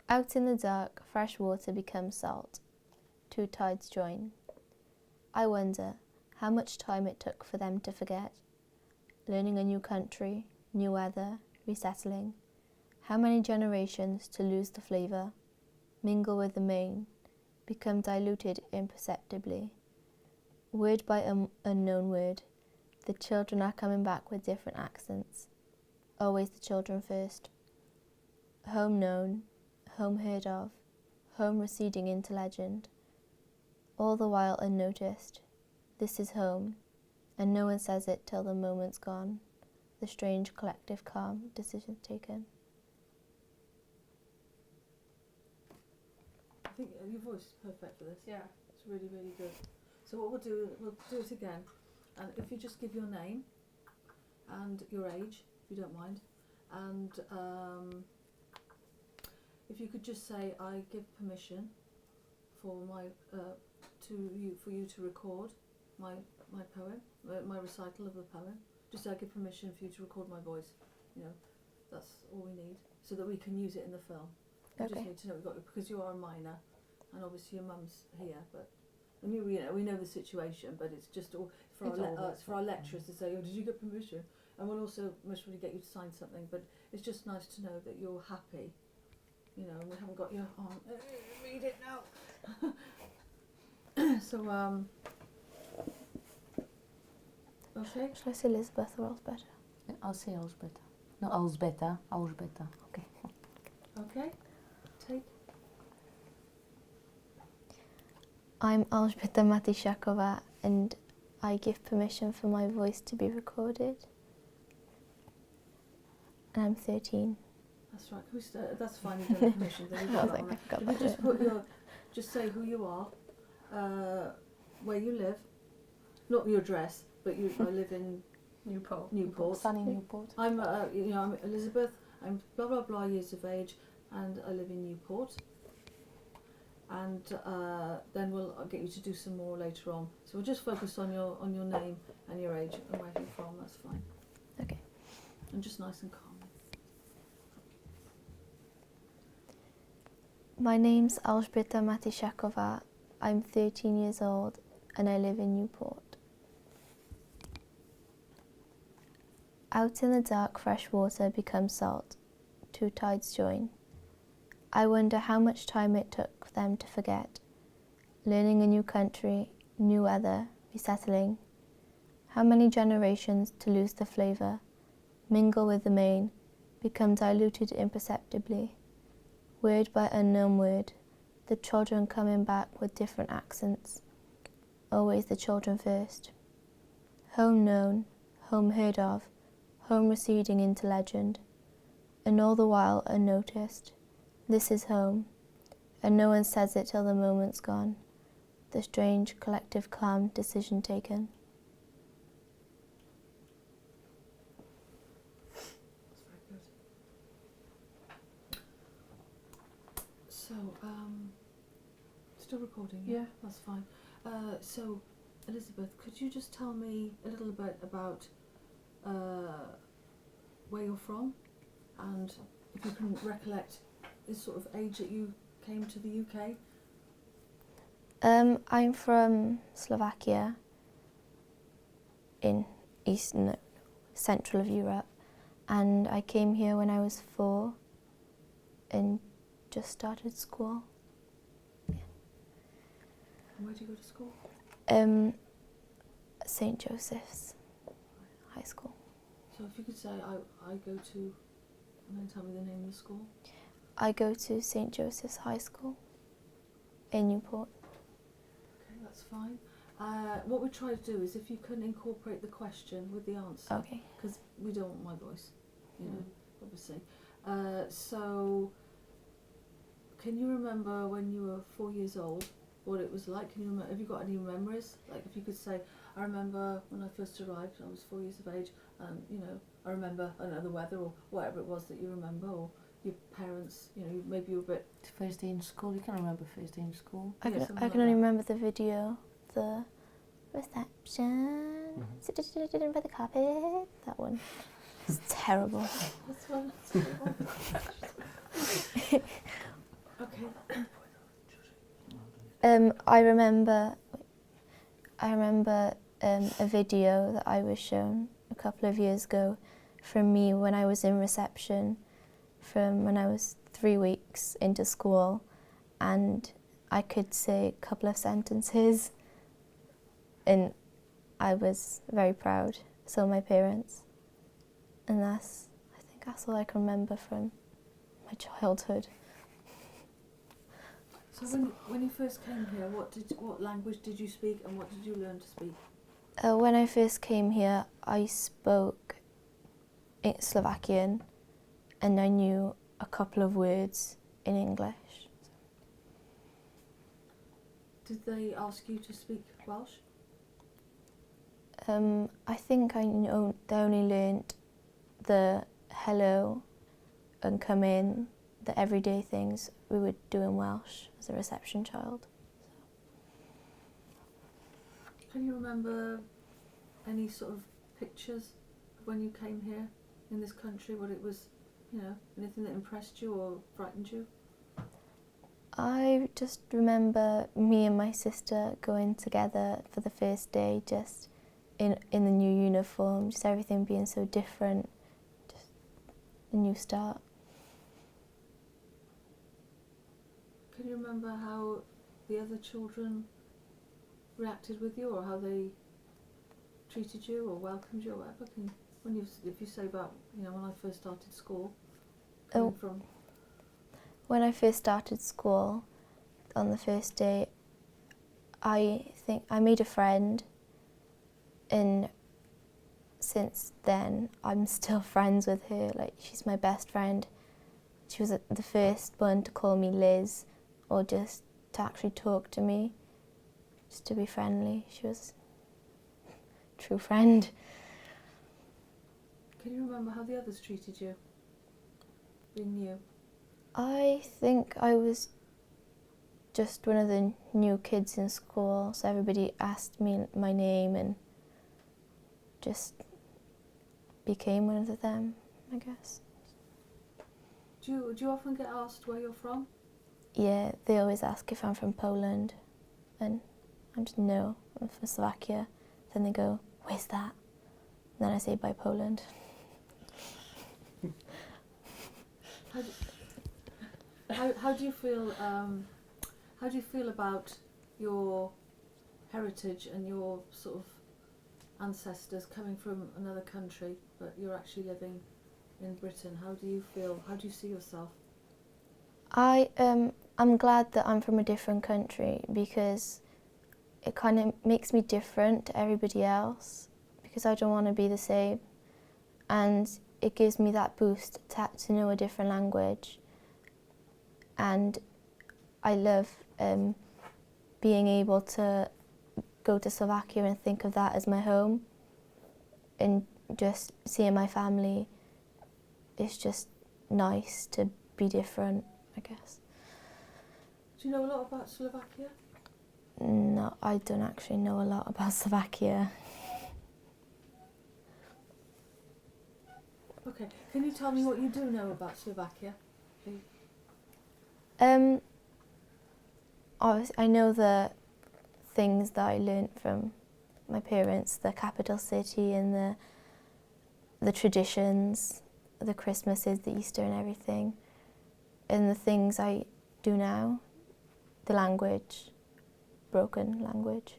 Out in the dark, fresh water becomes salt. Two tides join. I wonder how much time it took for them to forget. Learning a new country, new weather, resettling. How many generations to lose the flavour, mingle with the main, become diluted imperceptibly. Word by unknown word, the children are coming back with different accents. Always the children first. Home known, home heard of, home receding into legend. All the while unnoticed, this is home, and no one says it till the moment's gone, the strange collective calm decision taken. I think your voice is perfect for this. Yeah. It's really, really good. So what we'll do it again, and if you just give your name and your age, if you don't mind, and if you could just say, I give permission for for you to record my poem, my recital of the poem. Just say I give permission for you to record my voice. You know, that's all we need, so that we can use it in the film. We just need to know we've got, because you are a minor, and obviously your mum's here, but and we know the situation, but it's just all for our lecturers to say, oh, did you get permission? And we'll also most probably get you to sign something, but it's just nice to know that you're happy. You know, and we haven't got your arm. Read it now. So okay. Shall I say Elizabeth or Elsbetta? I'll say Elsbetta. No, Elsbetta. Elsbetta. Okay. Okay. Take. I'm Elżbieta Matysiakova, and I give permission for my voice to be recorded. And I'm 13. That's right. Can we start? That's fine. You've done the permission. Then you've got that on there. Just put just say who you are, where you live, not your address, but I live in Newport. Sunny Newport. I'm I'm Elizabeth. I'm blah blah blah years of age, and I live in Newport. And then I'll get you to do some more later on. So we'll just focus on your name and your age and where you're from. That's fine. Okay. And just nice and calm. My name's Elżbieta Matysiakova. I'm 13 years old and I live in Newport. Out in the dark, fresh water becomes salt. Two tides join. I wonder how much time it took them to forget. Learning a new country, new weather, resettling. How many generations to lose the flavour, mingle with the main, become diluted imperceptibly. Word by unknown word, the children coming back with different accents. Always the children first. Home known, home heard of, home receding into legend. And all the while unnoticed, this is home, and no one says it till the moment's gone, the strange collective calm decision taken. That's very good. So, still recording? Yeah, that's fine. So, Elizabeth, could you just tell me a little bit about where you're from, and if you can recollect this sort of age that you came to the UK? I'm from Slovakia in central of Europe, and I came here when I was 4 and just started school. Yeah. And where do you go to school? St. Joseph's High School. So if you could say, I go to, and then tell me the name of the school. I go to St. Joseph's High School in Newport. Okay, that's fine. What we try to do is if you can incorporate the question with the answer. Okay. Because we don't want my voice, you know, obviously. So, can you remember when you were 4 years old, what it was like? Can you remember, have you got any memories? Like if you could say, I remember when I first arrived, I was 4 years of age, and you know, I remember, I don't know, the weather or whatever it was that you remember, or your parents, you know, maybe you were a bit... First day in school, you can remember first day in school. I can only remember the video, the reception, sitting by the carpet, that one. It's terrible. That's one. Okay. I remember a video that I was shown a couple of years ago from me when I was in reception from when I was 3 weeks into school, and I could say a couple of sentences, and I was very proud. So my parents, and I think that's all I can remember from my childhood. So when you first came here, what language did you speak and what did you learn to speak? When I first came here, I spoke Slovakian, and I knew a couple of words in English. Did they ask you to speak Welsh? I think I know they only learnt the hello and come in, the everyday things we would do in Welsh as a reception child. Can you remember any sort of pictures of when you came here in this country, what it was, anything that impressed you or frightened you? I just remember me and my sister going together for the first day, just in the new uniform, just everything being so different, just a new start. Can you remember how the other children reacted with you, or how they treated you or welcomed you or whatever? If you say about, when I first started school, coming from... When I first started school, on the first day, I think I made a friend, and since then I'm still friends with her. Like, she's my best friend. She was the first one to call me Liz, or just to actually talk to me, just to be friendly. She was a true friend. Can you remember how the others treated you, being new? I think I was just one of the new kids in school, so everybody asked me my name and just became one of them, I guess. Do you often get asked where you're from? Yeah, they always ask if I'm from Poland, and I'm just, no, I'm from Slovakia. Then they go, where's that? And then I say, by Poland. How do you feel? How do you feel about your heritage and your sort of ancestors coming from another country, but you're actually living in Britain? How do you feel? How do you see yourself? I'm glad that I'm from a different country, because it kind of makes me different to everybody else, because I don't want to be the same, and it gives me that boost to know a different language. And I love being able to go to Slovakia and think of that as my home, and just seeing my family. It's just nice to be different, I guess. Do you know a lot about Slovakia? No, I don't actually know a lot about Slovakia. Okay, can you tell me what you do know about Slovakia, please? I know the things that I learnt from my parents, the capital city and the traditions, the Christmases, the Easter and everything. And the things I do now, the language, broken language.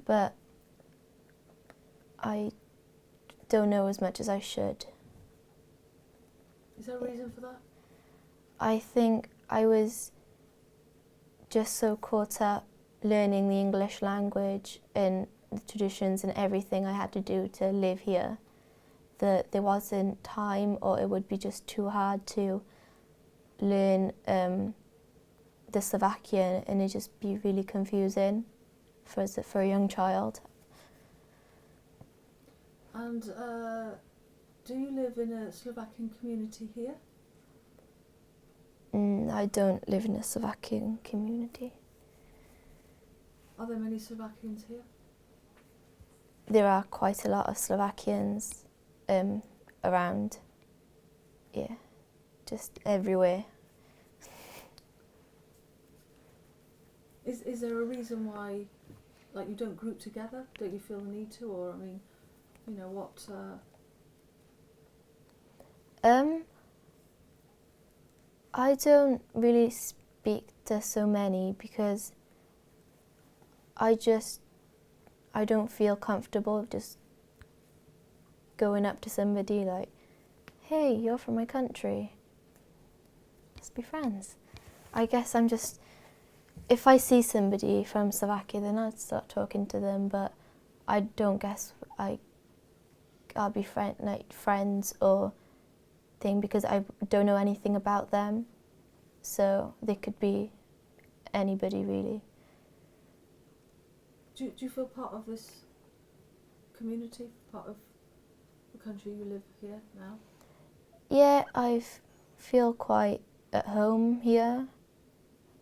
But I don't know as much as I should. Is there a reason for that? I think I was just so caught up learning the English language and the traditions and everything I had to do to live here, that there wasn't time, or it would be just too hard to learn the Slovakian, and it'd just be really confusing for a young child. And do you live in a Slovakian community here? I don't live in a Slovakian community. Are there many Slovakians here? There are quite a lot of Slovakians around, yeah, just everywhere. Is there a reason why, like, you don't group together? Don't you feel the need to, or I mean, you know what? I don't really speak to so many because I don't feel comfortable just going up to somebody like, hey, you're from my country, let's be friends. I guess I'm just, if I see somebody from Slovakia, then I'd start talking to them, but I don't guess I'll be friends or thing because I don't know anything about them. So they could be anybody really. Do you feel part of this community, part of the country you live here now? Yeah, I feel quite at home here,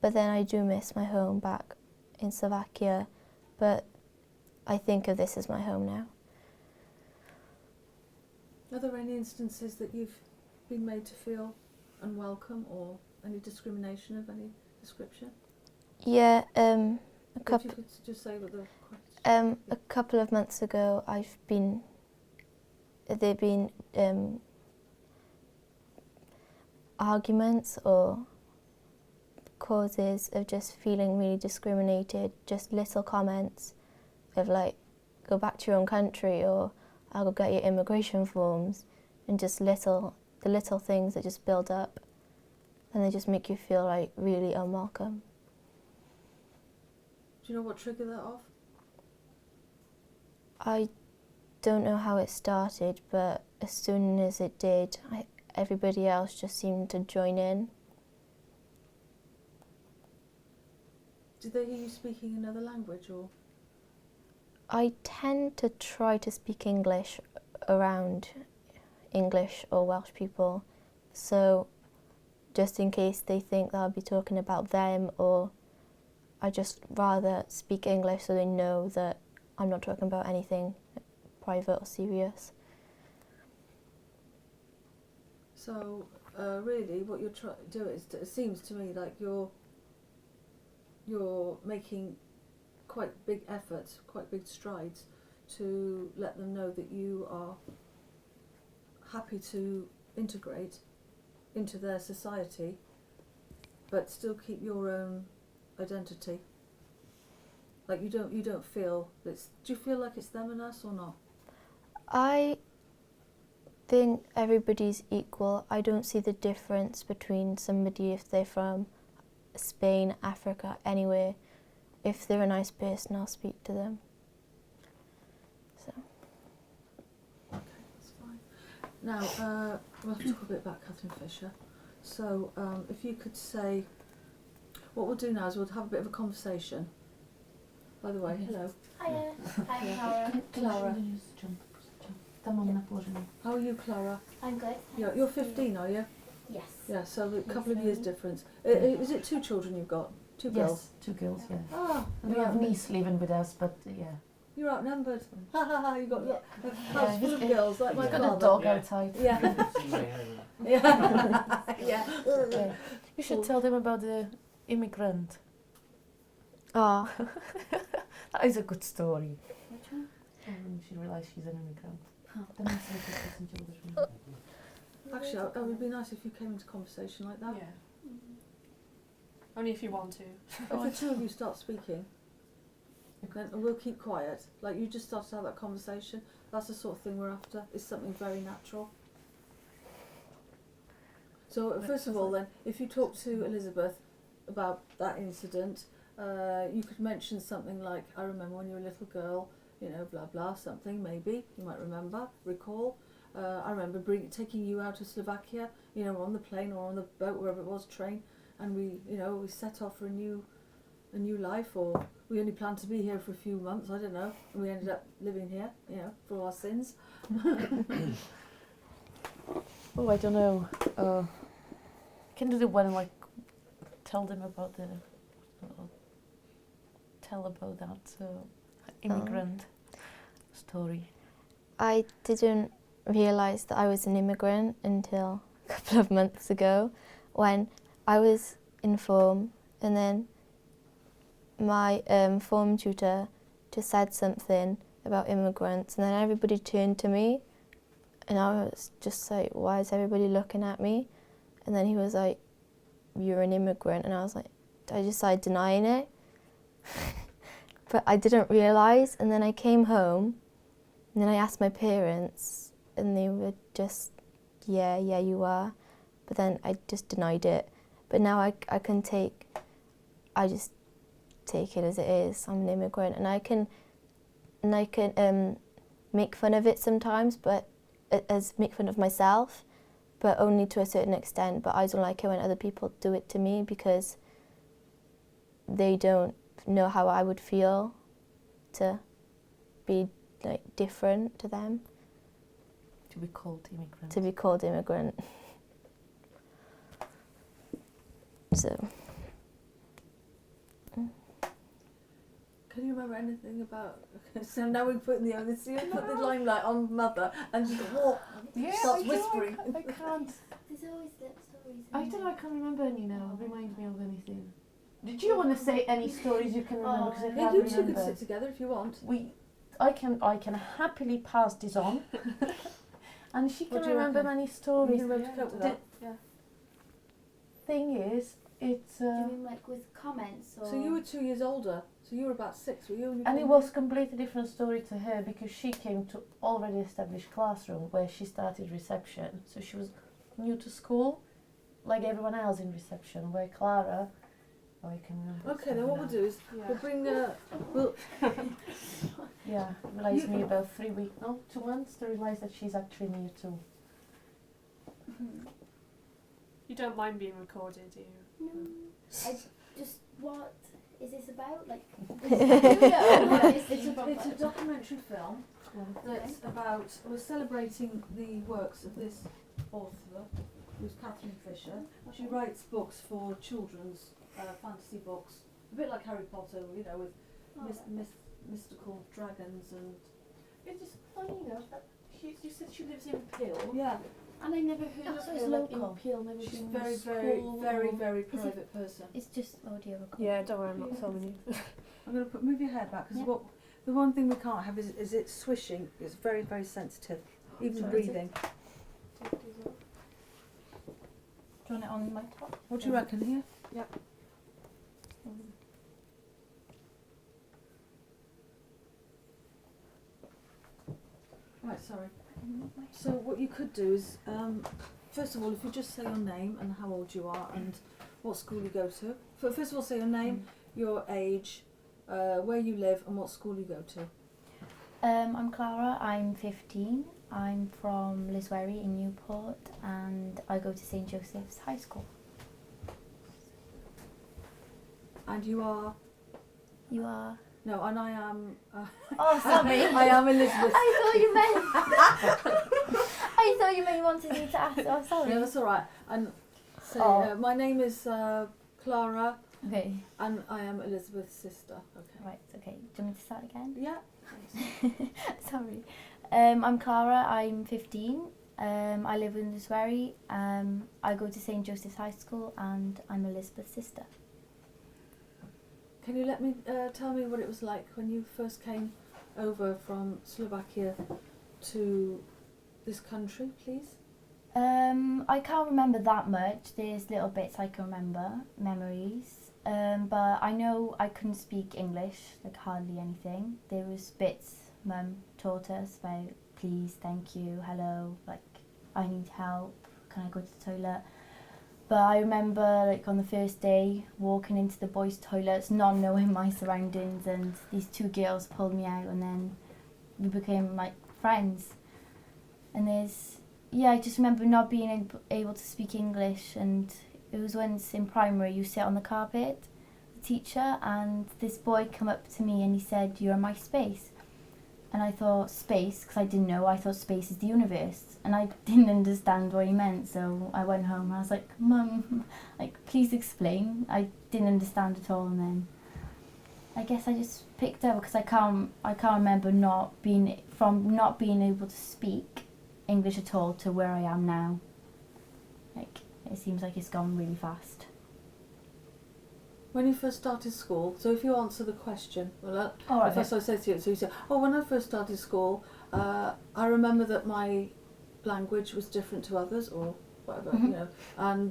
but then I do miss my home back in Slovakia, but I think of this as my home now. Are there any instances that you've been made to feel unwelcome or any discrimination of any description? Yeah, If you could just say what the question. a couple of months ago, there've been arguments or causes of just feeling really discriminated, just little comments of like, go back to your own country, or I'll go get your immigration forms, and just the little things that just build up and they just make you feel like really unwelcome. Do you know what triggered that off? I don't know how it started, but as soon as it did, everybody else just seemed to join in. Did they hear you speaking another language, or? I tend to try to speak English around English or Welsh people, so just in case they think that I'll be talking about them, or I just rather speak English so they know that I'm not talking about anything private or serious. So really what you're trying to do is, it seems to me like you're making quite big efforts, quite big strides to let them know that you are happy to integrate into their society but still keep your own identity. Like you don't feel it's, do you feel like it's them and us or not? I think everybody's equal. I don't see the difference between somebody if they're from Spain, Africa, anywhere. If they're a nice person, I'll speak to them. So. Okay, that's fine. Now, we'll have to talk a bit about Catherine Fisher. So, if you could say, what we'll do now is we'll have a bit of a conversation. By the way, hello. Hiya. Hi, Clara. How are you, Clara? I'm good. You're 15, are you? Yes. Yeah, so a couple of years difference. Is it two children you've got? Two girls? Yes, two girls, yeah. Ah, We have niece living with us, but yeah. you're outnumbered. Ha ha ha, you've got a house full of girls like my We've got father. a dog outside. Yeah. Yeah. Yeah. You should tell them about the immigrant. Oh, That is a good story. Which one? When she realised she's an immigrant. The next one is listen to others. Actually, it would be nice if you came into conversation like that. Yeah. Only if you want to. If the two of you start speaking, then we'll keep quiet. Like you just start to have that conversation. That's the sort of thing we're after. It's something very natural. So first of all, then, if you talk to Elizabeth about that incident, you could mention something like, "I remember when you were a little girl, you know, blah blah, something maybe you might recall. I remember taking you out to Slovakia, you know, on the plane or on the boat, wherever it was, train, and we set off for a new life, or we only planned to be here for a few months, I don't know, and we ended up living here, you know, for our sins." Oh, I don't know. Can do the one like tell them about the tell about that immigrant story. I didn't realise that I was an immigrant until a couple of months ago when I was in form, and then my form tutor just said something about immigrants, and then everybody turned to me, and I was just like, why is everybody looking at me? And then he was like, you're an immigrant, and I was like, I just started denying it. But I didn't realise, and then I came home, and then I asked my parents, and they were just, yeah, you are. But then I just denied it. But now I just take it as it is. I'm an immigrant, and I can make fun of it sometimes, but make fun of myself, but only to a certain extent. But I don't like it when other people do it to me, because they don't know how I would feel to be like different to them. To be called immigrant. To be called immigrant. So. Can you remember anything about? So now we're putting the onus. You put the limelight on Mother, and she starts whispering. I can't. There's always that stories. I don't know. I can't remember any now. Remind me of anything. Did you want to say any stories you can remember? Because I Yeah, can't you two remember. could sit together if you want. I can happily pass this on, and she What can do you remember reckon? many You stories. can remember to cope with The that. Yeah. thing is, it's Do you mean like with comments or? So you were 2 years older. So you were about 6, were you? when you and it came was here? completely different story to her, because she came to already established classroom where she started reception. So she was new to school, like everyone else in reception. Where Clara, I can remember. Okay, then what we'll do is we'll bring. We'll. Yeah, realised me about 3 weeks, no, 2 months to realise that she's actually new too. Mhm. You don't mind being recorded, do you? No. I just, what is this about? Like, It's a documentary film that's about. We're celebrating the works of this author, who's Catherine Fisher. She writes books for children's fantasy books, a bit like Harry Potter, you know, with mystical dragons and. It's just funny, you know, that you said she lives in Peel. Yeah, And I never heard Oh, of so her it's like in local. Peel, never she's been very, in very, school very, or- very it- private person. It's just audio recording. Yeah, don't worry, I'm not filming you. I'm going to move your hair back, because Yeah. the one thing we can't have is it swishing. It's very, very sensitive, even Sorry, breathing. Do you want it on my top? What do you reckon here? Right, sorry. So what you could do is, first of all, if you just say your name and how old you are and what school you go to. First of all, say your name, your age, where you live, and what school you go to. I'm Clara, I'm 15. I'm from Liswerry in Newport and I go to St Joseph's High School. And you are? You are? No, and I am. Oh, sorry. I am Elizabeth. I thought you meant you wanted me to ask. Oh, sorry. No, that's all right. And so Oh. my name is Clara, Okay, and I am Elizabeth's sister. Okay. right, okay. Do you want me to start again? Yeah. Sorry. I'm Clara, I'm 15. I live in Liswerry. I go to St Joseph's High School and I'm Elizabeth's sister. Can you let me tell me what it was like when you first came over from Slovakia to this country, please? I can't remember that much. There's little bits I can remember, memories. But I know I couldn't speak English, like hardly anything. There was bits Mum taught us about please, thank you, hello, like I need help, can I go to the toilet? But I remember like on the first day walking into the boys' toilets, not knowing my surroundings, and these two girls pulled me out and then we became like friends. And I just remember not being able to speak English, and it was once in primary you sit on the carpet, the teacher, and this boy come up to me and he said, "You're in my space." And I thought, space, because I didn't know, I thought space is the universe. And I didn't understand what he meant, so I went home and I was like, "Mum, like, please explain." I didn't understand at all, and then I guess I just picked up, because I can't remember not being able to speak English at all to where I am now. Like, it seems like it's gone really fast. When you first started school, so if you answer the question, well, All right. if I say to you, so you say, oh, when I first started school, I remember that my language was different to others, or whatever, Mhm. you know, and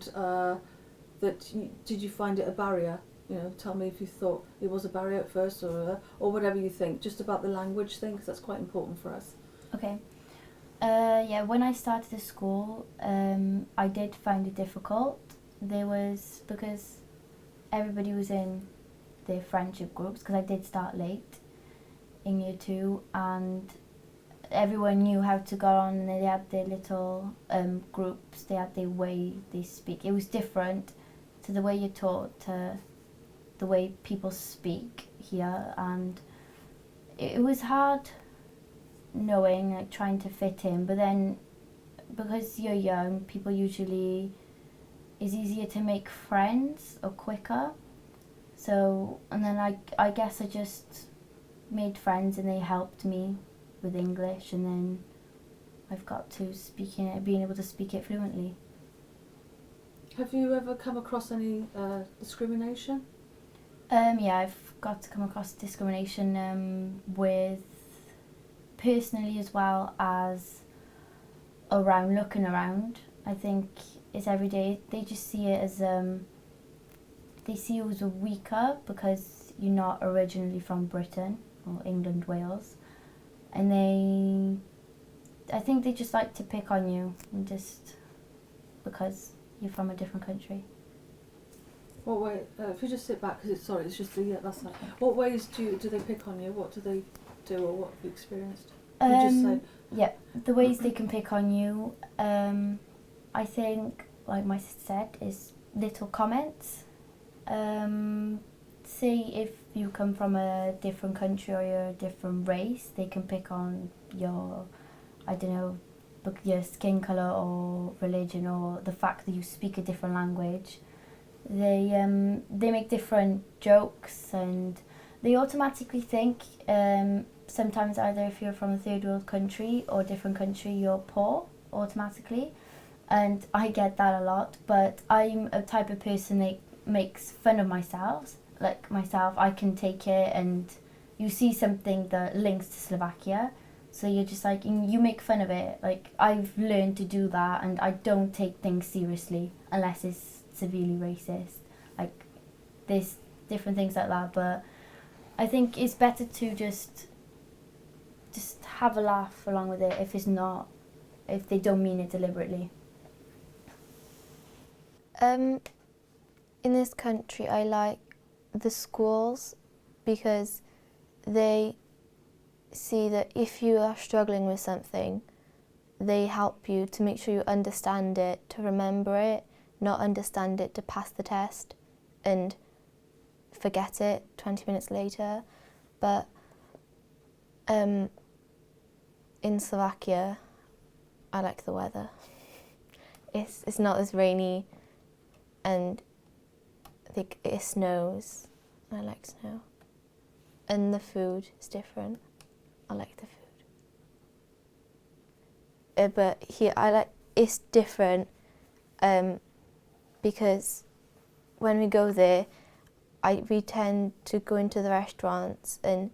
did you find it a barrier? You know, tell me if you thought it was a barrier at first, or whatever you think, just about the language thing, because that's quite important for us. Okay. Yeah, when I started the school, I did find it difficult. Because everybody was in their friendship groups, because I did start late in year 2, and everyone knew how to go on, and they had their little groups, they had their way they speak. It was different to the way you're taught, to the way people speak here, and it was hard knowing, like trying to fit in, but then because you're young, people usually, it's easier to make friends or quicker. So, and then I guess I just made friends and they helped me with English, and then I've got to being able to speak it fluently. Have you ever come across any discrimination? Yeah, I've got to come across discrimination with personally as well as looking around. I think it's every day. They just see it as they see you as a weaker because you're not originally from Britain or England, Wales, and I think they just like to pick on you, and just because you're from a different country. What way? If you just sit back, because it's just the that's not. What ways do they pick on you? What do they do, or what have you experienced? You just say. Yeah, the ways they can pick on you, I think, like my sister said, is little comments. Say if you come from a different country or you're a different race, they can pick on your, I don't know, your skin colour or religion, or the fact that you speak a different language. They make different jokes, and they automatically think sometimes either if you're from a third world country or a different country, you're poor automatically. And I get that a lot, but I'm a type of person that makes fun of myself. Like myself, I can take it, and you see something that links to Slovakia, so you're just like, you make fun of it. Like, I've learned to do that, and I don't take things seriously unless it's severely racist. Like, there's different things like that, but I think it's better to just have a laugh along with it if they don't mean it deliberately. In this country, I like the schools because they see that if you are struggling with something, they help you to make sure you understand it, to remember it, not understand it to pass the test and forget it 20 minutes later. But in Slovakia, I like the weather. It's not as rainy, and I think it snows. I like snow. And the food is different. I like the food. But here, it's different because when we go there, we tend to go into the restaurants, and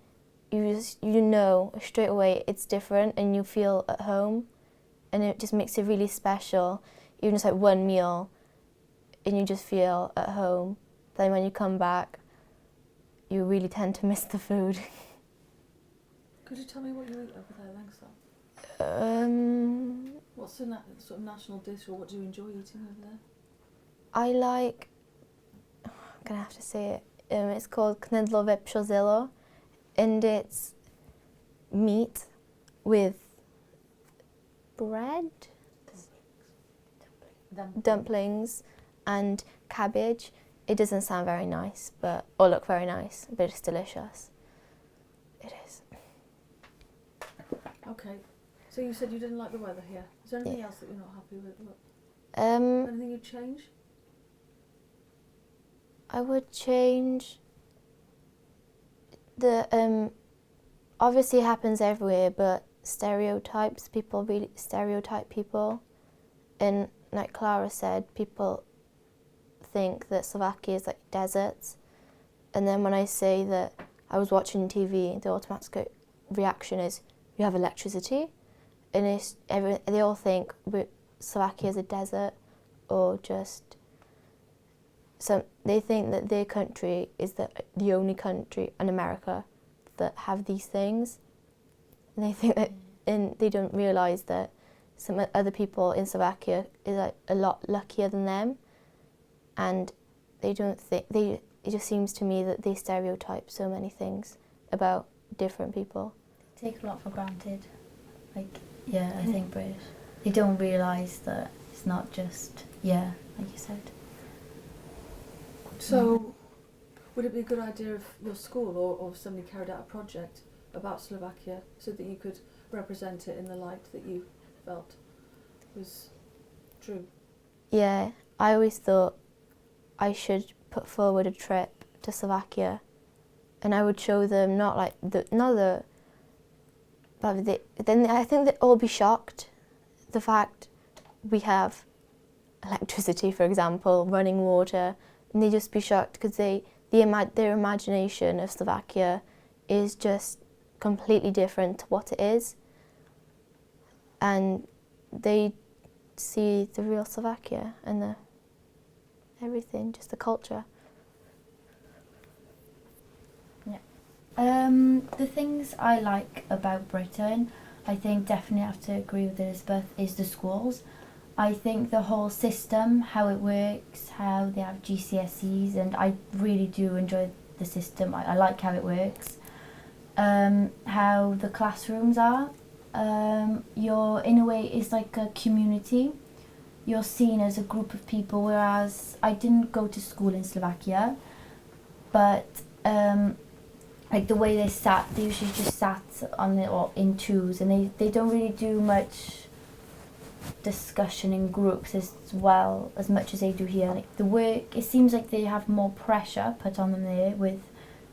you know straight away it's different, and you feel at home, and it just makes it really special. Even just like one meal, and you just feel at home. Then when you come back, you really tend to miss the food. Could you tell me what you eat over there, Langsa? What's the sort of national dish, or what do you enjoy eating over there? I like, I'm gonna have to say it, it's called knedlové pšozilo, and it's meat with bread, dumplings and cabbage. It doesn't sound very nice, or look very nice, but it's delicious. It is. Okay, so you said you didn't like the weather here. Is there anything else that you're not happy with? Anything you'd change? I would change the obviously it happens everywhere, but stereotypes. People really stereotype people, and like Clara said, people think that Slovakia is like deserts, And then when I say that I was watching TV, the automatic reaction is, you have electricity? And they all think Slovakia is a desert, or just they think that their country is the only country in America that have these things. And they think that, and they don't realise that some other people in Slovakia is like a lot luckier than them, and they don't think it just seems to me that they stereotype so many things about different people. Take a lot for granted. Like, yeah, I think British. They don't realise that it's not just, yeah, like you said. So, would it be a good idea if your school or somebody carried out a project about Slovakia so that you could represent it in the light that you felt was true? Yeah, I always thought I should put forward a trip to Slovakia, and I would show them but then I think they'd all be shocked. The fact we have electricity, for example, running water, and they'd just be shocked because their imagination of Slovakia is just completely different to what it is, and they see the real Slovakia and everything, just the culture. The things I like about Britain, I think definitely have to agree with Elizabeth, is the schools. I think the whole system, how it works, how they have GCSEs, and I really do enjoy the system. I like how it works. How the classrooms are. You're, in a way, it's like a community. You're seen as a group of people, whereas I didn't go to school in Slovakia, but like the way they usually just sat or in twos, and they don't really do much discussion in groups as much as they do here. Like the work, it seems like they have more pressure put on them there with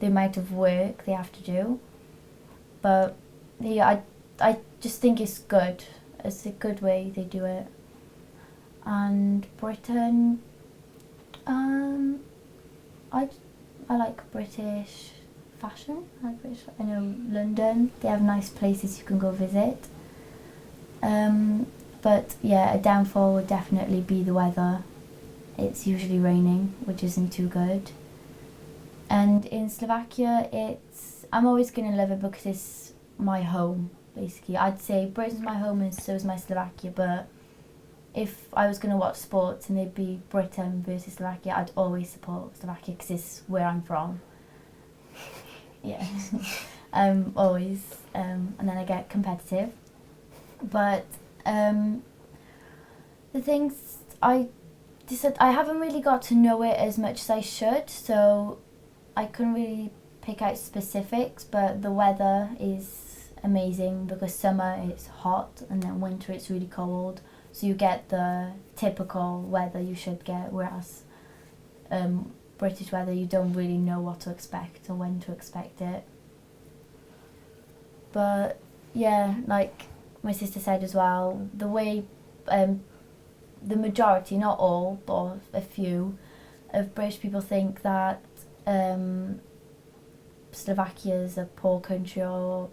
the amount of work they have to do. But yeah, I just think it's good. It's a good way they do it. And Britain, I like British fashion. I know London, they have nice places you can go visit. But yeah, a downfall would definitely be the weather. It's usually raining, which isn't too good. And in Slovakia, I'm always going to love it because it's my home, basically. I'd say Britain's my home and so is my Slovakia, but if I was going to watch sports and they'd be Britain versus Slovakia, I'd always support Slovakia because it's where I'm from. Yeah, always. And then I get competitive. But the things I haven't really got to know it as much as I should, so I couldn't really pick out specifics, but the weather is amazing because summer it's hot and then winter it's really cold, so you get the typical weather you should get, whereas British weather, you don't really know what to expect or when to expect it. But yeah, like my sister said as well, the way the majority, not all, but a few of British people think that Slovakia is a poor country or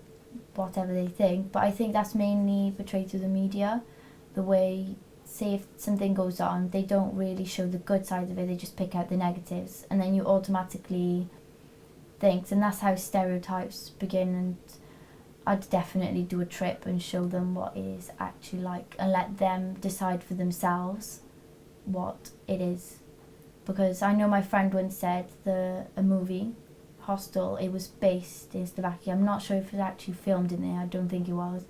whatever they think, but I think that's mainly portrayed through the media. The way, say if something goes on, they don't really show the good side of it, they just pick out the negatives, and then you automatically think, and that's how stereotypes begin. And I'd definitely do a trip and show them what it is actually like and let them decide for themselves what it is. Because I know my friend once said a movie, Hostel, it was based in Slovakia. I'm not sure if it was actually filmed in there, I don't think it was.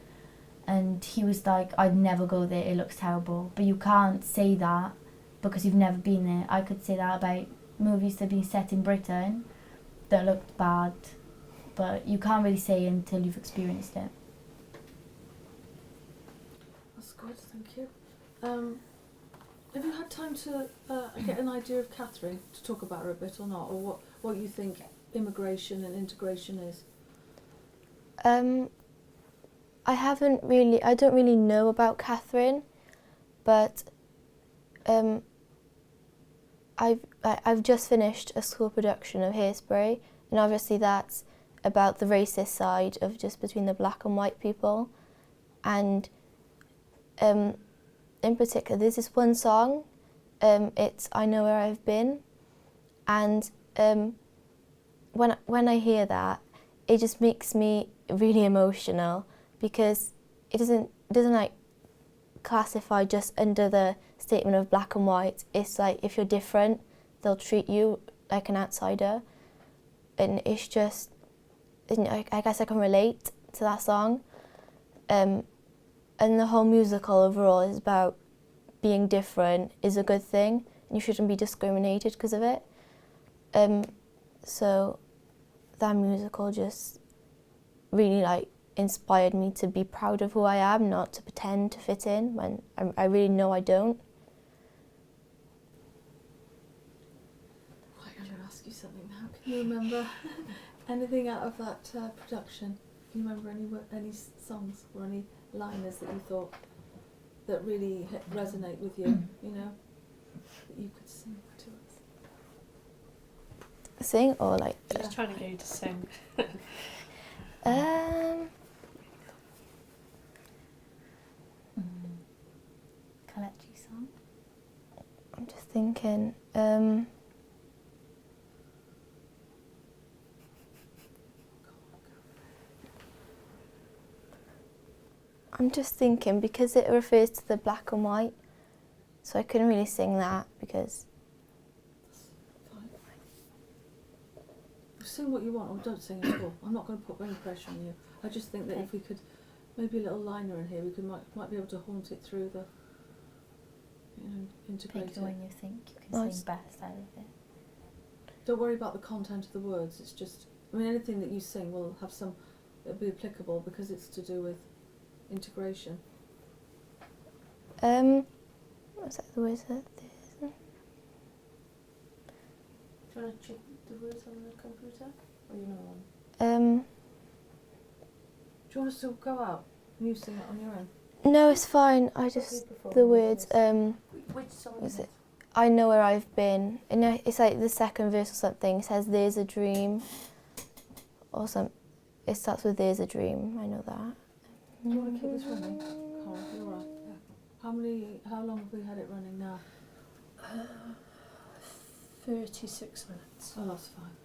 And he was like, I'd never go there, it looks terrible. But you can't say that because you've never been there. I could say that about movies that have been set in Britain that looked bad, but you can't really say until you've experienced it. That's good, thank you. Have you had time to get an idea of Catherine, to talk about her a bit or not, or what you think immigration and integration is? I don't really know about Catherine, but I I've just finished a school production of Hairspray, and obviously that's about the racist side of just between the black and white people. And in particular, there's this one song, it's I Know Where I've Been, and when I hear that, it just makes me really emotional, because it doesn't like classify just under the statement of black and white. It's like, if you're different, they'll treat you like an outsider, and it's just, I guess I can relate to that song. And the whole musical overall is about being different is a good thing, and you shouldn't be discriminated because of it. So that musical just really like inspired me to be proud of who I am, not to pretend to fit in when I really know I don't. Right, I'm going to ask you something now. Can you remember anything out of that production? Can you remember any songs or any liners that you thought that really resonate with you, you know, that you could sing to us? Sing or like... Just trying to get you to sing. Kalechi song. I'm just thinking... I'm just thinking, because it refers to the black and white, so I couldn't really sing that because... Fine. Sing what you want, or don't sing at all. I'm not going to put any pressure on you. I just think that if we could, maybe a little liner in here, we could might be able to haunt it through the, you know, integrate Pick it. the one you think you can Nice. sing best out of it. Don't worry about the content of the words. It's just, I mean, anything that you sing will have some, it'll be applicable because it's to do with integration. What's that the words that there? Do you want to check the words on the computer? Or you know one? Do you want us to go out and you sing it on your own? No, it's fine. I just... The words, Which song was is it? I Know Where I've Been. And it's like the second verse or something. It says, there's a dream. Or some... It starts with, there's a dream. I know that. Do you want to keep this running? Carl, you're right. Yeah. How long have we had it running now? 36 minutes. Oh, that's fine.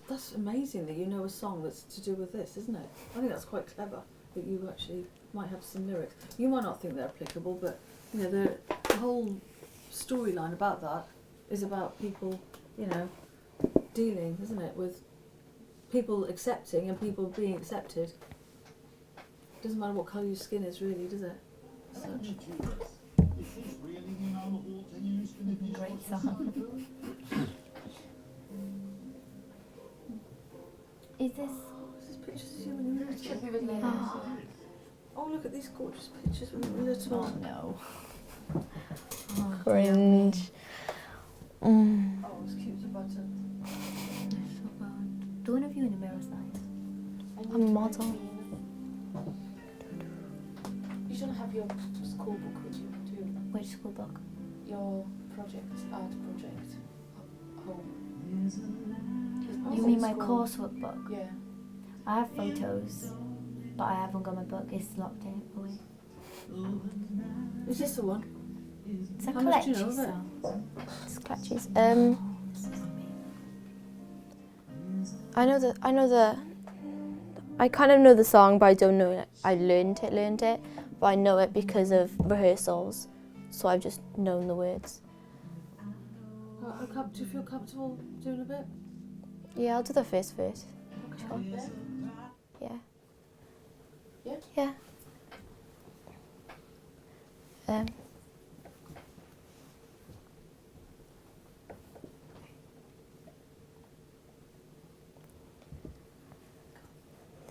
That's amazing that you know a song that's to do with this, isn't it? I think that's quite clever that you actually might have some lyrics. You might not think they're applicable, but you know the whole storyline about that is about people, you know, dealing, isn't it, with people accepting and people being accepted. Doesn't matter what colour your skin is, really, does it? As such. Great song. Is this... This is pictures of you when you were little. Oh. Oh, look at these gorgeous pictures when you were little. Oh no. Cringe. Oh, it's cute as a button. So bad. Do one of you in the mirror side. I'm a model. You don't have your school book with you, do you? Which school book? Your project, art project, home. You mean my coursework book? Yeah. I have photos, but I haven't got my book. It's locked in away. Is this the one? It's a How much do you know collection of it? song. Scratches. This is me. I kind of know the song, but I don't know it. I learned it, but I know it because of rehearsals. So I've just known the words. Do you feel comfortable doing a bit? Yeah, I'll do the first verse. Okay. Yeah. Yeah? Yeah.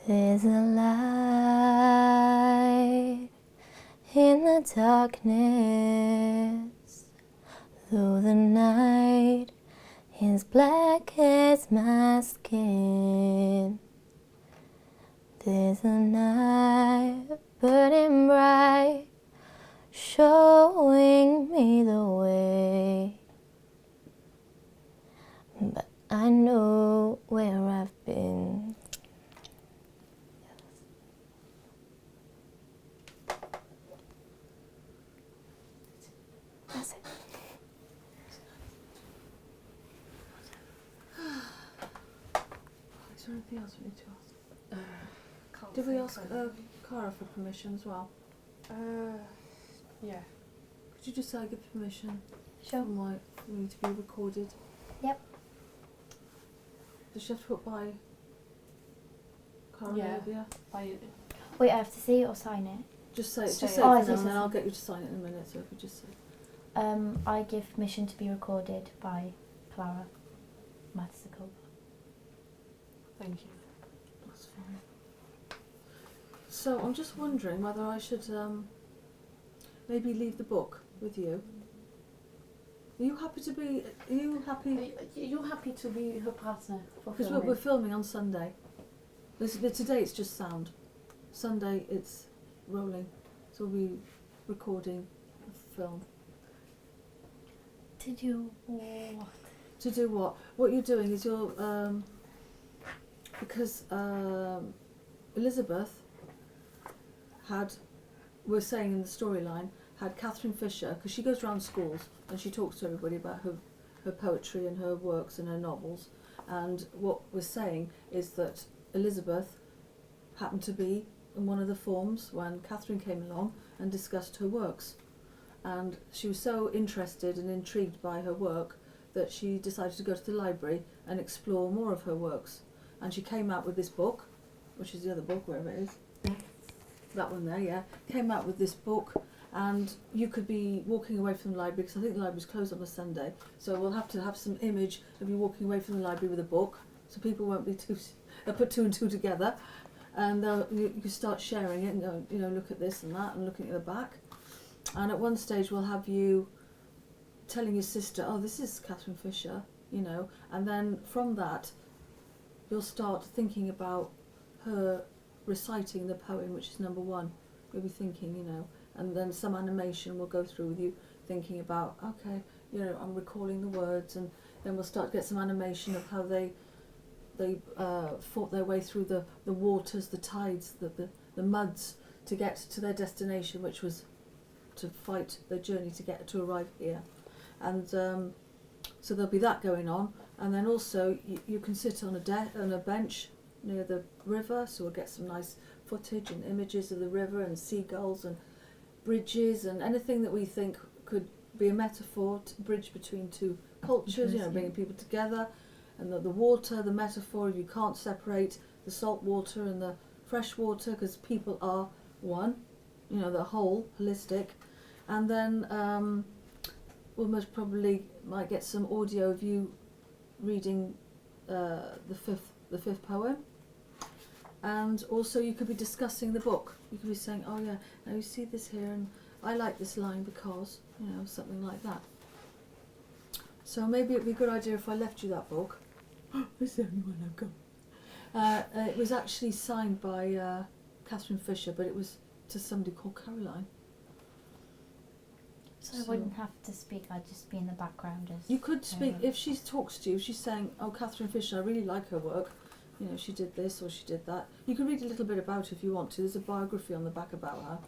There's a light in the darkness, though the night is black as my skin. There's a knife burning bright, showing me the way. I know where I've been. That's it. Is there anything else we need to ask? Did we ask Cara for permission as well? Yeah. Could you just say I give permission Sure. for me to be recorded? Yep. Does she have to put by Cara Yeah. Olivia? Wait, I have to say it or sign it? Just say it, Say just it. say Oh, it I for see, now, so and then I'll sorry. get you to sign it in a minute, so if you just say I give permission to be recorded by Clara Matisical. Thank you. that's fine. So I'm just wondering whether I should maybe leave the book with you. Are you happy to be, are you happy? Are you happy to be her partner for Because filming? we're filming on Sunday. Today it's just sound. Sunday it's rolling. So we'll be recording a film. Did you what? To do what? What you're doing is you're because Elizabeth had, we're saying in the storyline, had Catherine Fisher, because she goes around schools and she talks to everybody about her poetry and her works and her novels. And what we're saying is that Elizabeth happened to be in one of the forms when Catherine came along and discussed her works. And she was so interested and intrigued by her work that she decided to go to the library and explore more of her works. And she came out with this book, which is the other book, wherever it is. That one there, yeah. Came out with this book, and you could be walking away from the library, because I think the library's closed on a Sunday, so we'll have to have some image of you walking away from the library with a book, so people won't be they'll put two and two together, and you start sharing it and go, you know, look at this and that, and looking at the back. And at one stage we'll have you telling your sister, oh, this is Catherine Fisher, you know, and then from that you'll start thinking about her reciting the poem, which is number one. You'll be thinking, you know, and then some animation will go through with you thinking about, okay, you know, I'm recalling the words, and then we'll start to get some animation of how they fought their way through the waters, the tides, the muds to get to their destination, which was to fight their journey to arrive here. And so there'll be that going on, and then also you can sit on a bench near the river, so we'll get some nice footage and images of the river and seagulls and bridges and anything that we think could be a metaphor to bridge between two cultures, you know, bringing people together. And the water, the metaphor, you can't separate the salt water and the fresh water because people are one, you know, the whole, holistic. And then we'll most probably might get some audio of you reading the fifth poem. And also you could be discussing the book. You could be saying, oh yeah, now you see this here, and I like this line because, you know, something like that. So maybe it'd be a good idea if I left you that book. It's the only one I've got. It was actually signed by Catherine Fisher, but it was to somebody called Caroline. So I wouldn't have to speak, I'd just be in the background as... You could speak, if she talks to you, if she's saying, oh, Catherine Fisher, I really like her work, you know, she did this or she did that. You can read a little bit about her if you want to. There's a biography on the back about her,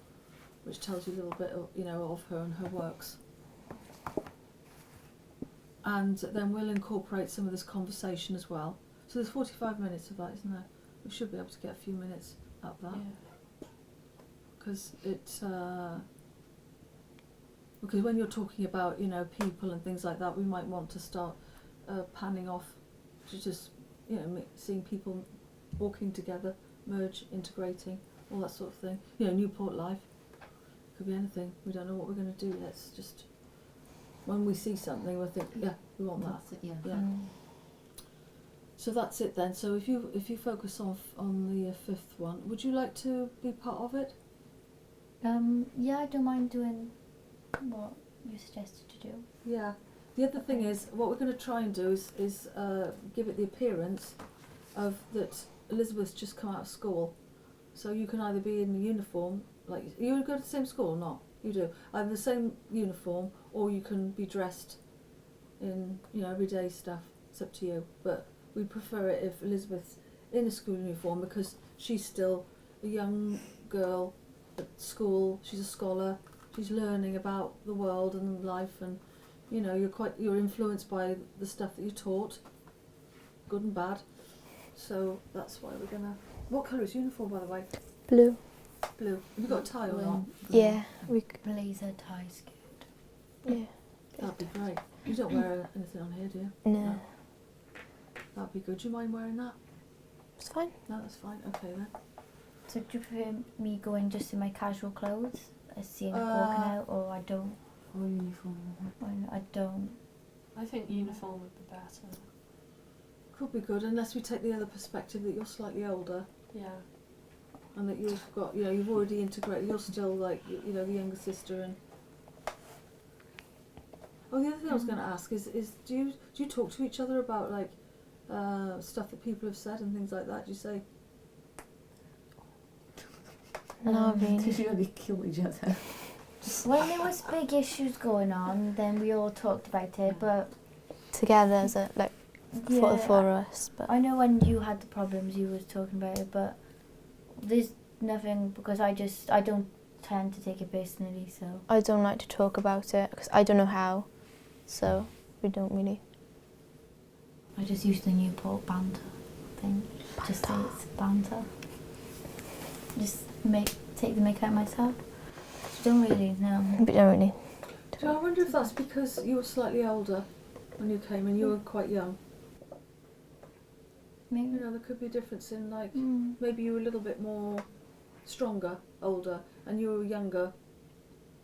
which tells you a little bit, of, you know, of her and her works. And then we'll incorporate some of this conversation as well. So there's 45 minutes of that, isn't there? We should be able to get a few minutes up that. Because because when you're talking about, you know, people and things like that, we might want to start panning off to just, you know, seeing people walking together, merge, integrating, all that sort of thing. You know, Newport Life. Could be anything. We don't know what we're going to do. Let's just, when we see something, we'll think, yeah, we want that. That's it, yeah. Yeah. So that's it then. So if you focus on the fifth one, would you like to be part of it? Yeah, I don't mind doing what you suggested to do. Yeah. The other thing is, what we're going to try and do is give it the appearance of that Elizabeth's just come out of school. So you can either be in the uniform, like you go to the same school or not. You do either the same uniform, or you can be dressed in, you know, everyday stuff. It's up to you. But we prefer it if Elizabeth's in a school uniform because she's still a young girl at school. She's a scholar. She's learning about the world and life, and you know you're influenced by the stuff that you're taught, good and bad. So that's why we're gonna. What colour is uniform, by the way? Blue. Blue. Have you got a tie or not? Yeah, Blazer, tie, skirt. yeah. That'd be great. You don't wear anything on here, do you? No, That'd be good. Do you mind wearing that? it's fine. No, that's fine. Okay then. So do you prefer me going just in my casual clothes, seeing it walking out, or I don't? Or uniform. Or I don't. I think uniform would be better. Could be good, unless we take the other perspective that you're slightly older Yeah. and that you've got, you've already integrated. You're still like, the younger sister and. Oh, the other thing I was going to ask is do you talk to each other about like stuff that people have said and things like that? Do you say? Not really. Did you really kill each other? When there was big issues going on, then we all talked about it. But Together as a like for the four of us, but I know when you had the problems, you was talking about it. But there's nothing because I don't tend to take it personally. So I don't like to talk about it because I don't know how, so we don't really. I just use the Newport banter thing. Just say it's banter. Just take the make out myself. Don't really know. We don't really. So I wonder if that's because you were slightly older when you came and you were quite young. Maybe. There could be a difference in like Mm. maybe you were a little bit more stronger, older, and you were younger,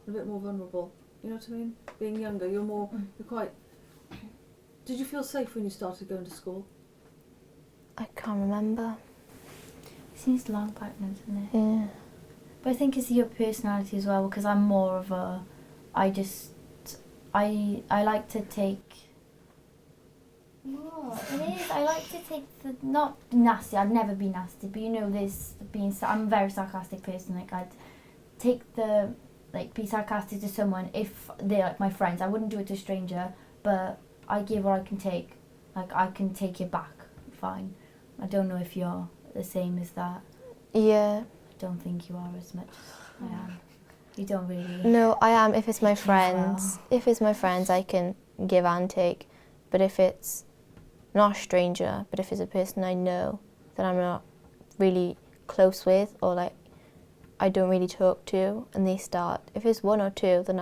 a bit more vulnerable. You know what I mean? Being younger, you're quite. Did you feel safe when you started going to school? I can't remember. Seems long back now, doesn't it? Yeah. But I think it's your personality as well, because I'm more of a, I like to take. What? It is. I like to take the not nasty. I'd never be nasty, but this being. I'm a very sarcastic person. Like I'd take be sarcastic to someone if they're like my friends. I wouldn't do it to a stranger, but I give what I can take. Like I can take it back. Fine. I don't know if you're the same as that. Yeah. I don't think you are as much as I am. You don't really. No, I am. If it's my As friends, I can give and take. But if it's not a stranger, but if it's a person I know that I'm not really close with, or like I don't really talk to, and they start, if it's one or two, then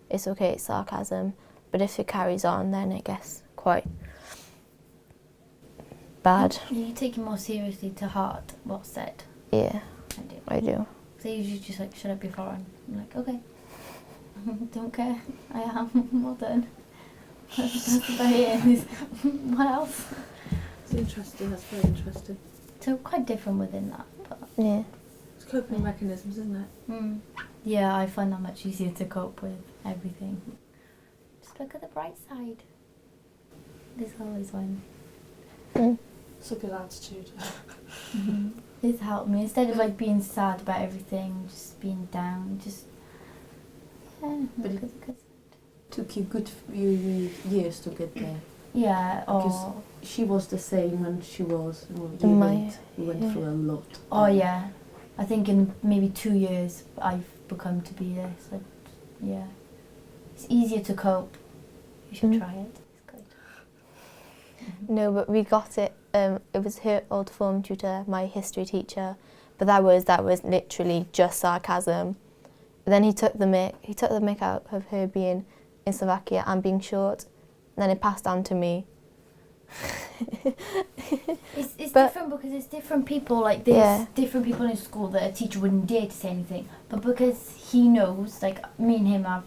it's okay, it's sarcasm. But if it carries on, then it gets quite bad. You take it more seriously to heart what's said. Yeah, I do. I do. So you usually just like shut up before and I'm like, okay. Don't care. I am. Well done. That's about it. What else? It's interesting. That's very interesting. So quite different within that. But Yeah. It's coping mechanisms, isn't it? yeah, I find that much easier to cope with everything. Just look at the bright side. There's always one. It's a good attitude. This helped me. Instead of like being sad about everything, just being down, just But look it- at the good. Took you good few years to get there. Yeah, Because or she was the same when she was. We went yeah. through a lot. oh yeah, I think in maybe 2 years I've become to be this. Yeah, it's easier to cope. You should try it. It's good. No, but we got it. It was her old form tutor, my history teacher, but that was literally just sarcasm. Then he took the mick out of her being in Slovakia and being short. And then it passed on to me. It's But- different because it's different people. Like there's different people in school that a teacher wouldn't dare to say anything, but because he knows, like me and him have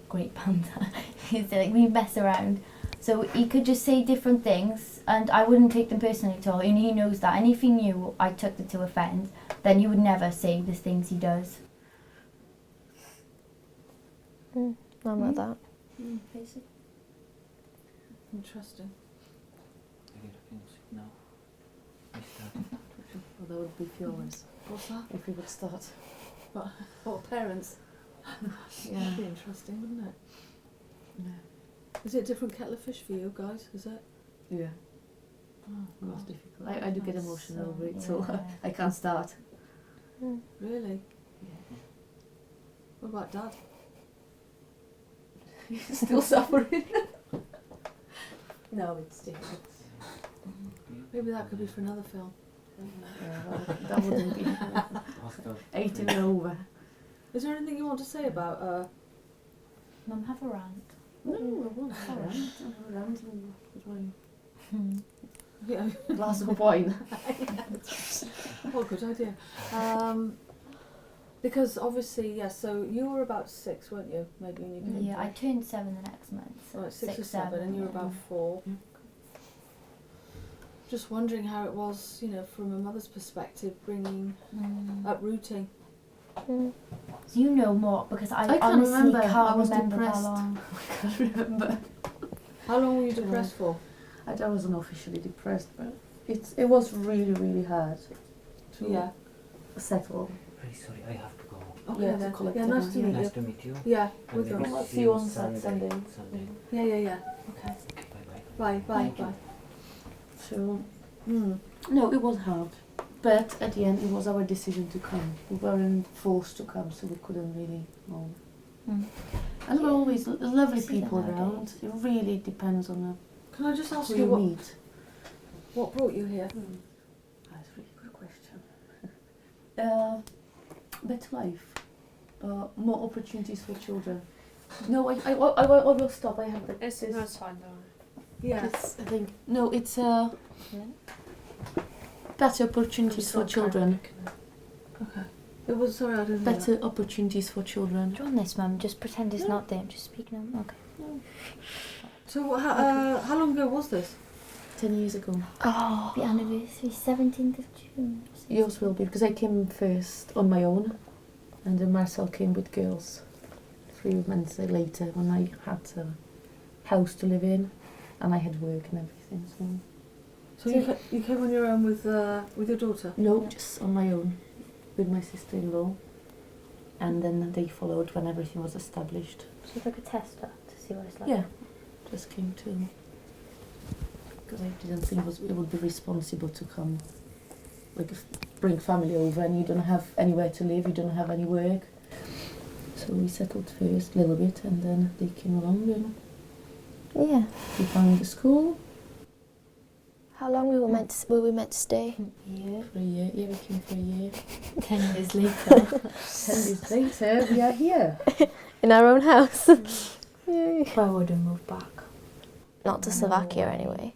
great banter. It's like we mess around, so he could just say different things, and I wouldn't take them personally at all. And he knows that. And if he knew I took it to offend, then he would never say the things he does. I'm like that. Basically. Interesting. No. I started. Well, that would be furious What's that? if we would start. What parents? That'd be interesting, wouldn't it? Yeah. Is it a different kettle of fish for you guys? Is it? Yeah, Oh, it was God. difficult. I do get That's emotional so- over it, so yeah. I can't start. Really? Yeah. What about Dad? Still suffering. No, it's difficult. Maybe that could be for another film. Yeah, that wouldn't be After 18 and over. Is there anything you want to say about Mum, have a rant. No, I won't have a rant. I'll have a rant with my yeah. glass of wine. Oh, good idea. Because obviously, yes, so you were about 6, weren't you? Maybe when you came Yeah, I here. turned 7 the next month. So Right, 6 or 7, and you were yeah. about 4. Yeah. Just wondering how it was, you know, from a mother's perspective, bringing, uprooting. You know more because I can't honestly remember. can't I was remember depressed. how long. I can't remember. How long were you depressed for? I wasn't officially depressed, but it was really, really hard to Yeah. settle. Very sorry, I have to go. Okay Yeah, then. collect Yeah, it nice on, to yeah. meet Nice you. to meet you. Yeah, And we'll go. maybe I'll see you on Sunday. Sunday. Yeah, yeah, yeah. Okay. Bye bye. Bye, bye, bye. So, Mm. no, it was hard. But at the end, it was our decision to come. We weren't forced to come, so we couldn't really know. Mm. And there were always lovely See them people around. nowadays. It really depends on Can I just ask who you you what, meet. what brought you here? That's a really good question. Better life. More opportunities for children. No, I will stop. I have the. It's this. no, it's fine though. Yeah. It's, I think no, it's better opportunities for children. Okay. It was, sorry, I didn't know Better opportunities for children. Do you want this, Mum? Just pretend it's No. not there. I'm just speaking. Okay. that. So how long ago was this? 10 years ago. Oh, the anniversary, 17th of June. Yours will be because I came first on my own, and then Marcel came with girls 3 months later when I had a house to live in, and I had work and everything. So So you came on your own with your daughter? no, just on my own with my sister-in-law, and then they followed when everything was established. So it's like a tester to see what it's like. Yeah, just came to because I didn't think it would be responsible to come, like bring family over and you don't have anywhere to live, you don't have any work. So we settled first a little bit, and then they came along and Yeah. we found the school How long were we meant to stay? Yeah. for a year. Yeah, we came for a year. 10 years later. 10 years later, we are here. In our own house. Yay. But I wouldn't move back. Not to No, Slovakia I anyway. wouldn't.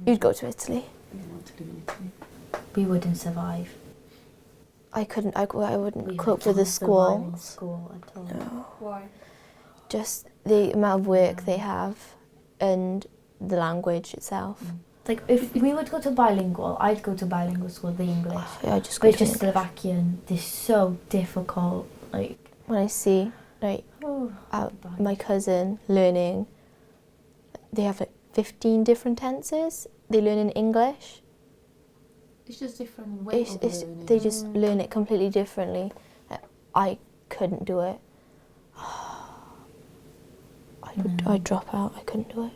You'd go to Italy. We want to live in Italy. We wouldn't survive. I couldn't. I wouldn't We cope would with the not survive in schools. school at all. No. Why? Just the amount of work they have, and the language itself. Like if we would go to bilingual, I'd go to bilingual school, the English. I just But go it's to just Slovakian. They're so difficult. Like, when I see like oh, my cousin learning, they have like 15 different tenses. They learn in English. It's just different way of learning. They just learn it completely differently. I couldn't do it. I'd drop out. I couldn't do it.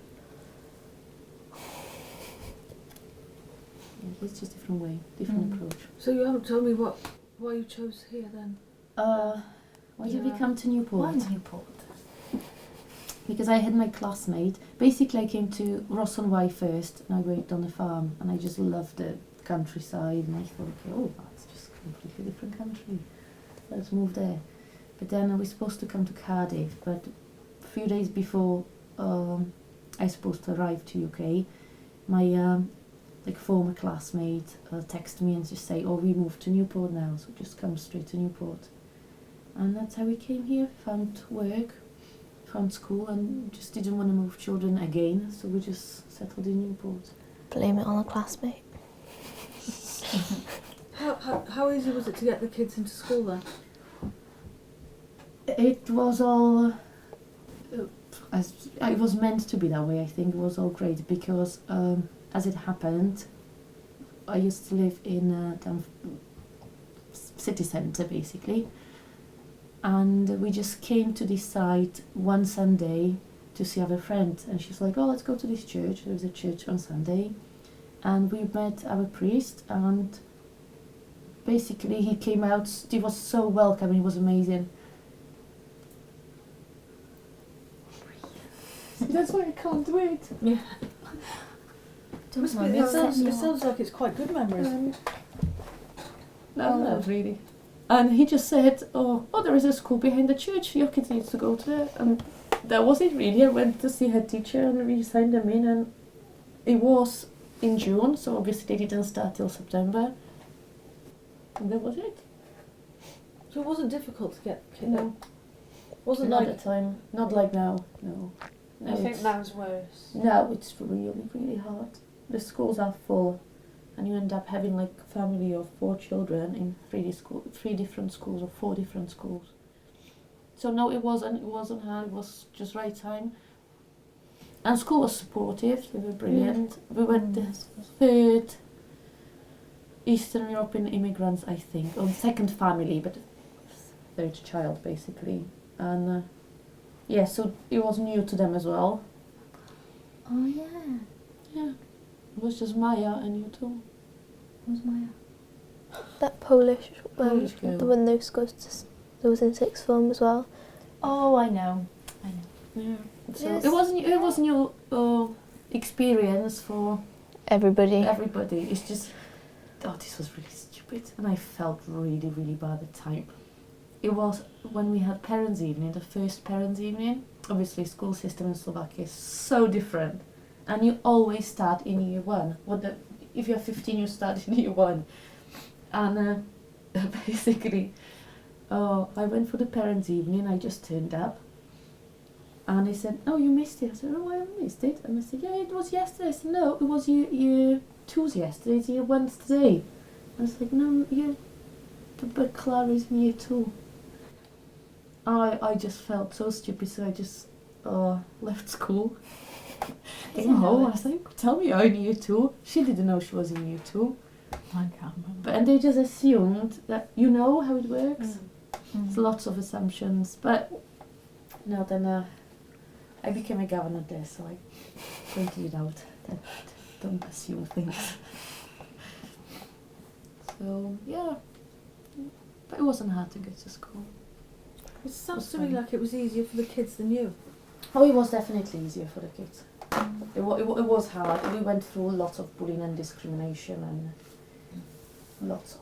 Yeah, it's just different way, different approach. So you haven't told me why you chose here then? Why did we Yeah. come to Newport? Why Newport? Because I had my classmate. Basically, I came to Ross on Wye first, and I worked on the farm, and I just loved the countryside. And I thought, okay, oh, that's just a completely different country. Let's move there. But then I was supposed to come to Cardiff, but a few days before I was supposed to arrive to UK, my former classmate texted me and just say, oh, we moved to Newport now, so just come straight to Newport. And that's how we came here, found work, found school, and just didn't want to move children again, so we just settled in Newport. Blame it on a classmate. How easy was it to get the kids into school then? It was all, it was meant to be that way, I think. It was all great because as it happened, I used to live in city centre basically, and we just came to decide one Sunday to see other friends, and she's like, oh, let's go to this church. There was a church on Sunday, and we met our priest, and basically he came out, he was so welcome, he was amazing. That's why I can't do it. Yeah. Don't Must be, worry, it, I'll sounds, set you it up. sounds like it's quite good memories. No, not really. And he just said, oh, there is a school behind the church, your kids need to go to there. And that was it really. I went to see her teacher and we signed them in, and it was in June, so obviously they didn't start till September. And that was it. So it wasn't difficult to get No. wasn't Not like at the time. Not like now, no. I No, think it's- now's worse. now it's really, really hard. The schools are full, and you end up having like a family of 4 children in 3 different schools or 4 different schools. So no, it wasn't hard. It was just right time. And school was supportive. They were brilliant. We went the 3rd Eastern European immigrants, I think, or 2nd family, but 3rd child basically. And yeah, so it was new to them as well. Oh yeah, Yeah, it was just Maya and you two. who's Maya? That Polish, Polish girl. the one that was in 6th form as well. Oh, I know. Yeah. So Yes. it was new experience for Everybody. everybody. It's just, this was really stupid, and I felt really, really bad at the time. It was when we had parents' evening, the first parents' evening. Obviously, school system in Slovakia is so different, and you always start in year 1. If you're 15, you start in year 1, and basically, I went for the parents' evening. I just turned up. And they said, oh, you missed it. I said, oh, I missed it. And they said, yeah, it was yesterday. I said, no, it was year 2's yesterday. It's year 1's today. I was like, no, but Clara is in year 2. I just felt so stupid, so I just left school. Came home. I was like, tell me you're in year 2. She didn't know she was in year 2. I can't remember. And they just assumed that you know how it works. Mm. There's lots of assumptions. But no, then I became a governor there, so I pointed it out that don't assume things. So yeah, but it wasn't hard to get to school. it sounds was to me fun. like it was easier for the kids than you. Oh, it was definitely easier for the kids. It was hard. We went through lots of bullying and discrimination and lots of.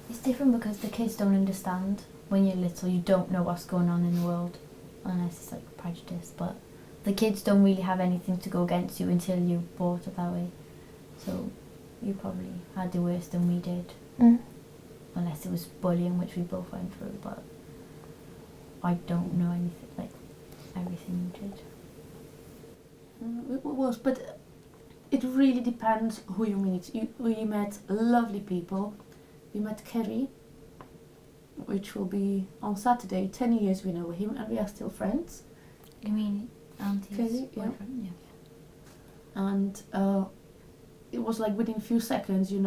It's different because the kids don't understand. When you're little, you don't know what's going on in the world, unless it's like prejudice. But the kids don't really have anything to go against you until you're brought up that way. So you probably had it worse than we did, Mm. unless it was bullying, which we both went through. But I don't know anything like everything you did. It was, but it really depends who you meet. We met lovely people. We met Kerry, which will be on Saturday. 10 years we know him, and we are still friends. You mean Auntie's Kelly, yeah. boyfriend? Yeah. And it was like within a few seconds, he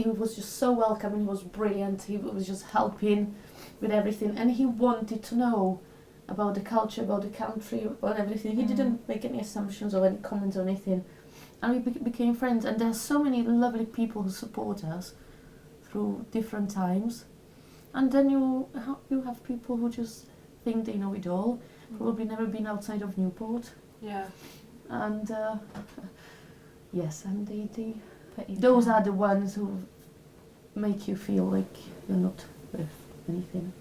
was just so welcome, and he was brilliant. He was just helping with everything, and he wanted to know about the culture, about the country, about everything. He didn't make any assumptions or any comments or anything, and we became friends. And there's so many lovely people who support us through different times. And then you have people who just think they know it all, probably never been outside of Newport, Yeah. and yes, and they Put you those down. are the ones who make you feel like you're not worth anything.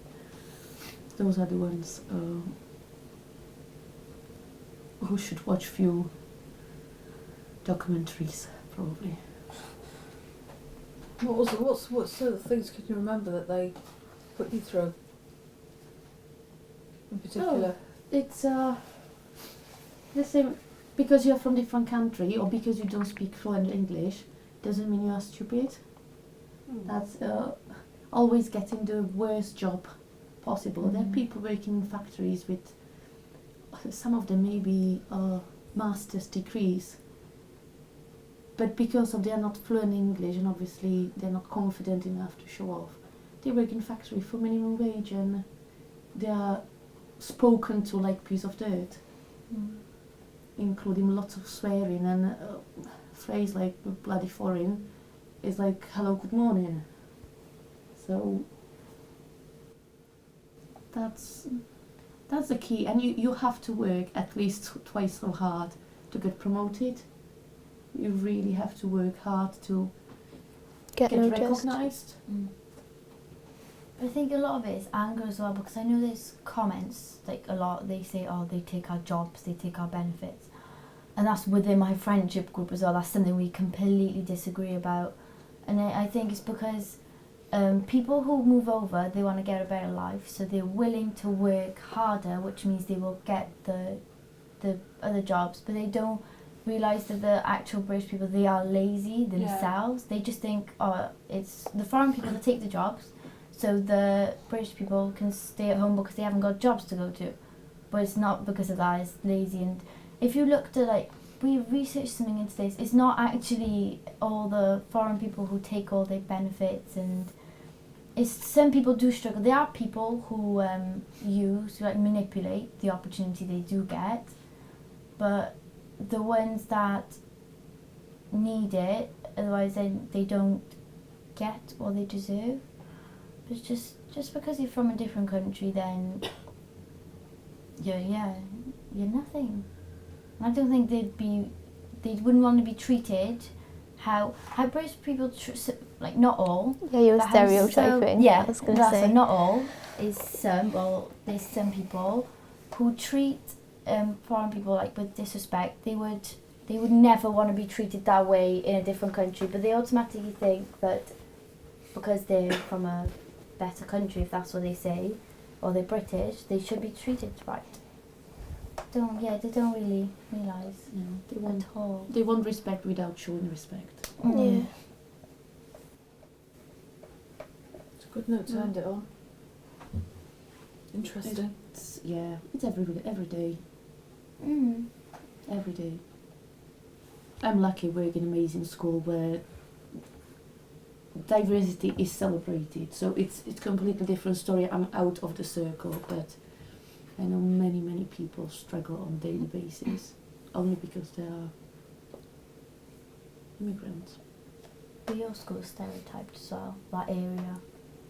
Those are the ones who should watch few documentaries, probably. What sort of things can you remember that they put you through? In particular. It's the same, because you're from different country or because you don't speak fluent English doesn't mean you are stupid. That's always getting the worst job possible. There are people working in factories with some of them maybe master's degrees, but because of they are not fluent in English and obviously they're not confident enough to show off, they work in factory for minimum wage and they are spoken to like piece of dirt. including lots of swearing, and a phrase like bloody foreign is like hello, good morning. So that's the key, and you have to work at least twice so hard to get promoted. You really have to work hard to Get noticed. recognised. I think a lot of it is anger as well, because I know there's comments, like a lot, they say, oh, they take our jobs, they take our benefits. And that's within my friendship group as well. That's something we completely disagree about. And I think it's because people who move over, they want to get a better life, so they're willing to work harder, which means they will get the other jobs, but they don't realise that the actual British people, they are lazy themselves. They just think, oh, it's the foreign people that take the jobs, so the British people can stay at home because they haven't got jobs to go to. But it's not because of that, it's lazy. And if you looked at, like, we researched something into this, it's not actually all the foreign people who take all their benefits, and it's some people do struggle. There are people who manipulate the opportunity they do get, but the ones that need it, otherwise they don't get what they deserve. It's just because you're from a different country, then you're nothing. And I don't think they wouldn't want to be treated how British people like, not all. Yeah, you're but how stereotyping. yeah, I was going to that's say. it, not all. Is some, well, there's some people who treat foreign people like with disrespect. They would never want to be treated that way in a different country, but they automatically think that because they're from a better country, if that's what they say, or they're British, they should be treated right. They don't really realise at all. They want respect without showing respect. Yeah. It's a good note to end it on. Interesting. It's every day. Every day. I'm lucky working in an amazing school where diversity is celebrated, so it's completely different story. I'm out of the circle, but I know many people struggle on a daily basis only because they are immigrants. But your school's stereotyped as well, that area.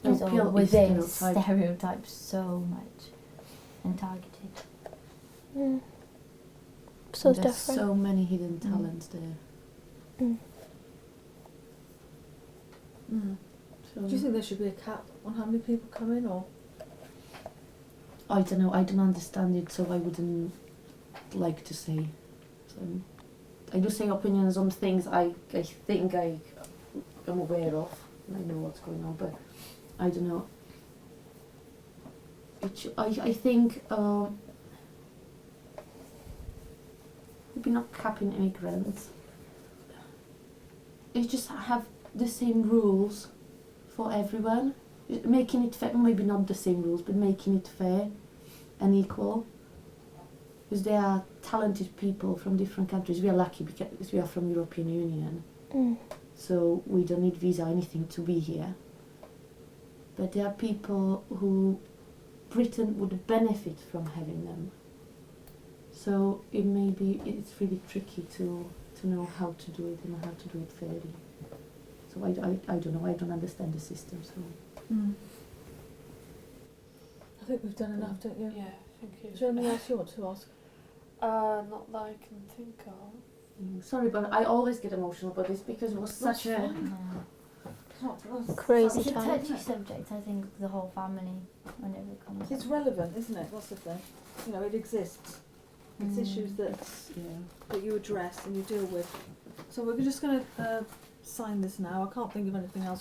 Oh, Is all Peel is within stereotyped. stereotypes so much and targeted. Mm. So There's different. so many hidden talents there. Mm. So Do you think there should be a cap on how many people come in, or? I don't know. I don't understand it, so I wouldn't like to say. So I do say opinions on things I think I'm aware of, and I know what's going on, but I don't know. I think maybe not capping immigrants. It's just have the same rules for everyone, making it fair. Maybe not the same rules, but making it fair and equal. Because there are talented people from different countries. We are lucky because we are from European Union, so we don't need visa or anything to be here. But there are people who Britain would benefit from having them. So it's really tricky to know how to do it and how to do it fairly. So I don't know. I don't understand the system. So. I think we've done enough, don't you? Yeah, thank you. Is there anything else you want to ask? Not that I can think of. Sorry, but I always get emotional about this because it was such a Crazy It's a time. touchy subject, I think, the whole family, whenever it comes It's up. relevant, isn't it? That's the thing. You know, it exists. It's issues that you address and you deal with. So we're just going to sign this now. I can't think of anything else